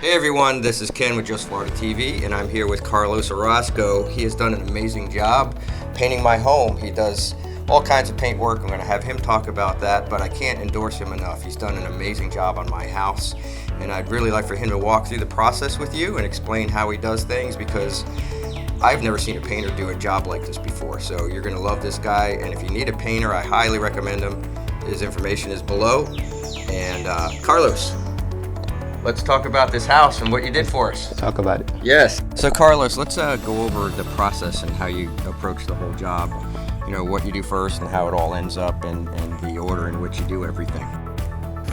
Hey everyone, this is Ken with Just Florida TV, and I'm here with Carlos OROZCO. He has done an amazing job painting my home. He does all kinds of paint work. I'm going to have him talk about that, but I can't endorse him enough. He's done an amazing job on my house, and I'd really like for him to walk through the process with you and explain how he does things, because I've never seen a painter do a job like this before. So you're going to love this guy, and if you need a painter, I highly recommend him. His information is below. And Carlos, let's talk about this house and what you did for us. Talk about it. Yes. So Carlos, let's go over the process and how you approach the whole job. You know, what you do first and how it all ends up, and the order in which you do everything.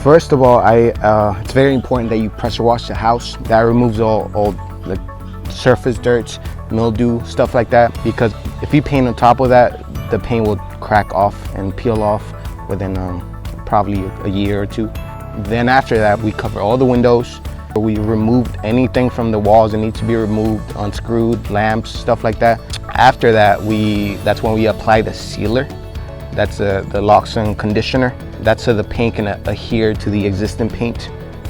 First of all, it's very important that you pressure wash the house. That removes all the surface dirt, mildew, stuff like that. Because if you paint on top of that, the paint will crack off and peel off within probably a year or two. Then after that, we cover all the windows. We removed anything from the walls that needs to be removed, unscrewed, lamps, stuff like that. After that, that's when we apply the sealer. That's the locks and conditioner. That's so the paint can adhere to the existing paint.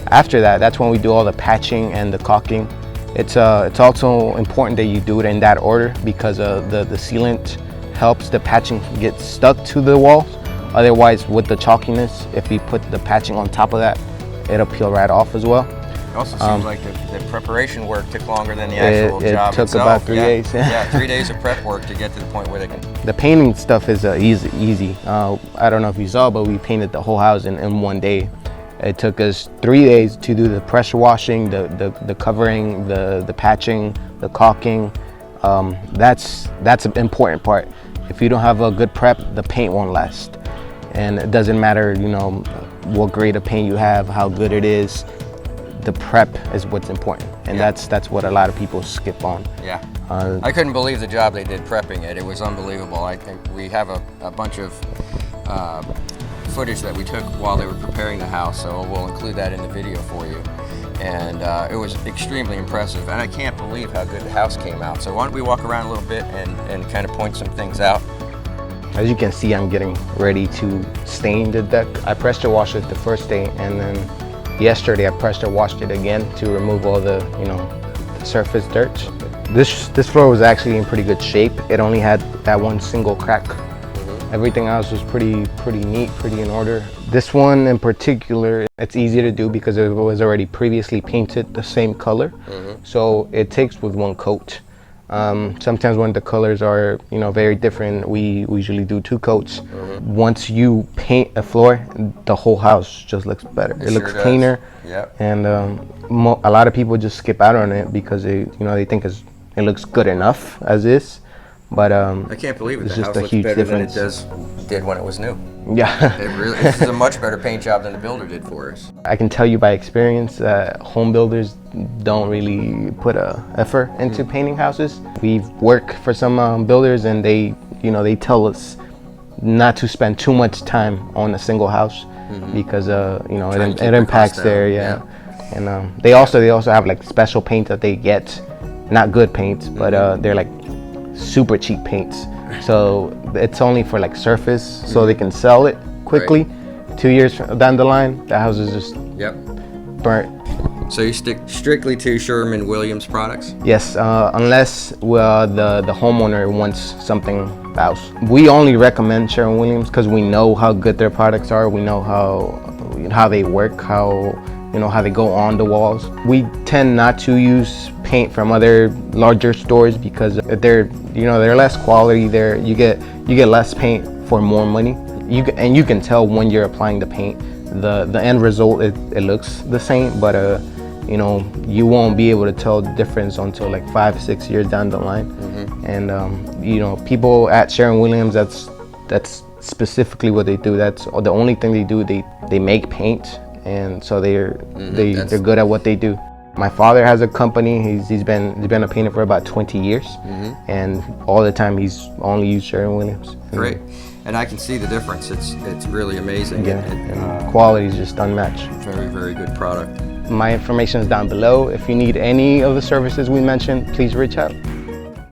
After that, that's when we do all the patching and the caulking. It's also important that you do it in that order, because the sealant helps the patching get stuck to the walls. Otherwise, with the chalkiness, if you put the patching on top of that, it'll peel right off as well. It also seems like the preparation work took longer than the actual job itself. It took about 3 days. Yeah, 3 days of prep work to get to the point where they can... The painting stuff is easy. I don't know if you saw, but we painted the whole house in 1 day. It took us 3 days to do the pressure washing, the covering, the patching, the caulking. That's an important part. If you don't have a good prep, the paint won't last. And it doesn't matter, you know, what grade of paint you have, how good it is. The prep is what's important, and that's what a lot of people skip on. Yeah, I couldn't believe the job they did prepping it. It was unbelievable. We have a bunch of footage that we took while they were preparing the house, so we'll include that in the video for you. And it was extremely impressive, and I can't believe how good the house came out. So why don't we walk around a little bit and kind of point some things out. As you can see, I'm getting ready to stain the deck. I pressure washed it the first day, and then yesterday I pressure washed it again to remove all the, the surface dirt. This floor was actually in pretty good shape. It only had that one single crack. Everything else was pretty neat, pretty in order. This one in particular, it's easy to do because it was already previously painted the same color. So it takes with one coat. Sometimes when the colors are, very different, we usually do 2 coats. Once you paint a floor, the whole house just looks better. It looks cleaner. Yep. And a lot of people just skip out on it because they think it looks good enough as is. But I can't believe it. The house looks better than it did when it was new. Yeah. This is a much better paint job than the builder did for us. I can tell you by experience that home builders don't really put a effort into painting houses. We've worked for some builders, and they tell us not to spend too much time on a single house because it impacts their And they also have like special paint that they get, not good paints, but they're like super cheap paints. So it's only for like surface, so they can sell it quickly. Right. 2 years down the line, the house is just burnt. So you stick strictly to Sherwin-Williams products? Yes, unless the homeowner wants something else. We only recommend Sherwin-Williams because we know how good their products are. We know how they work, how they go on the walls. We tend not to use paint from other larger stores because they're less quality. You get less paint for more money. You can tell when you're applying the paint. The end result, it looks the same, but you won't be able to tell the difference until like 5-6 years down the line. And people at Sherwin-Williams, that's specifically what they do. That's the only thing they do. They make paint. And so they're good at what they do. My father has a company. He's been a painter for about 20 years, and all the time he's only used Sherwin-Williams. Great, and I can see the difference. It's really amazing. Yeah, and quality is just unmatched. Very, very good product. My information is down below. If you need any of the services we mentioned, please reach out.